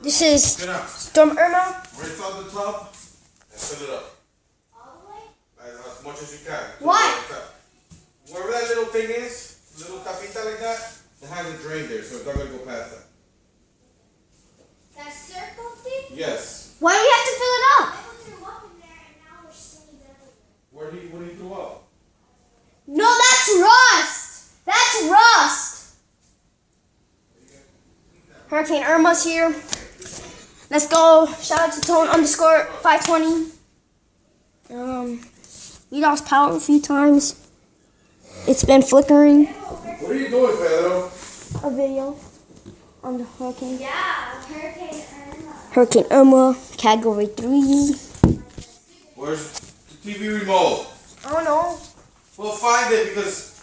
This is Storm Irma. Rinse out the tub and fill it up. All the way? As much as you can. Why? Wherever that little thing is, little tapita like that, it has a drain there, so it's not going to go past that. That circle thing? Yes. Why do we have to fill it up? I threw up in there and now we're sitting there. What do you throw up? No, that's rust. That's rust. Hurricane Irma's here. Let's go. Shout out to Tone_520. We lost power a few times. It's been flickering. What are you doing, Pedro? A video on the hurricane. Yeah, Hurricane Irma. Hurricane Irma, Category 3. Where's the TV remote? I don't know. Well, find it because...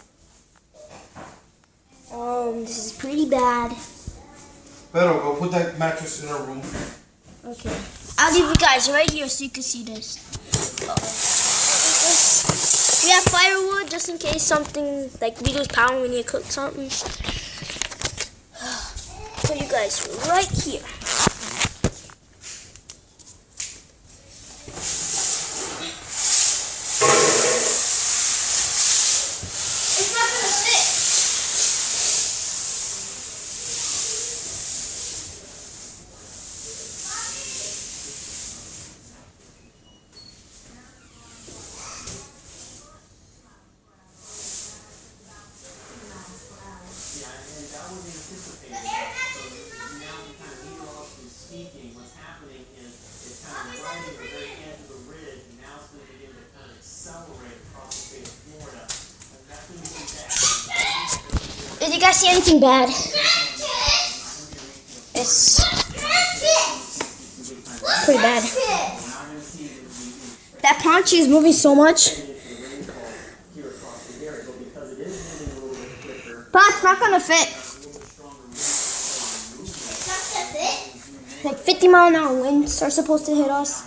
This is pretty bad. Pedro, go put that mattress in our room. Okay. I'll leave you guys right here so you can see this. We have firewood just in case something, like we lose power when you cook something. Put you guys right here. It's not gonna fit. The air mattress is not What's happening is it's kind of riding the very edge of the ridge, and now it's going to begin to kind of accelerate across the state of Florida. And that's going to be bad. Did you guys see anything bad? It's pretty bad. That poncho is moving so much. But it's not gonna fit. Like 50-mile-an-hour winds are supposed to hit us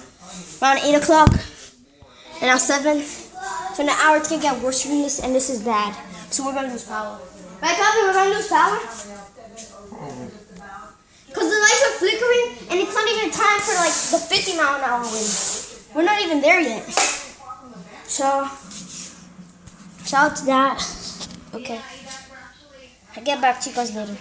around 8 o'clock. And now 7. So in an hour it's gonna get worse than this, and this is bad. So we're gonna lose power. Right, Copy? We're gonna lose power? Because the lights are flickering, and it's not even time for like the 50-mile-an-hour wind. We're not even there yet. So, shout out to that. Okay. I'll get back to you guys later.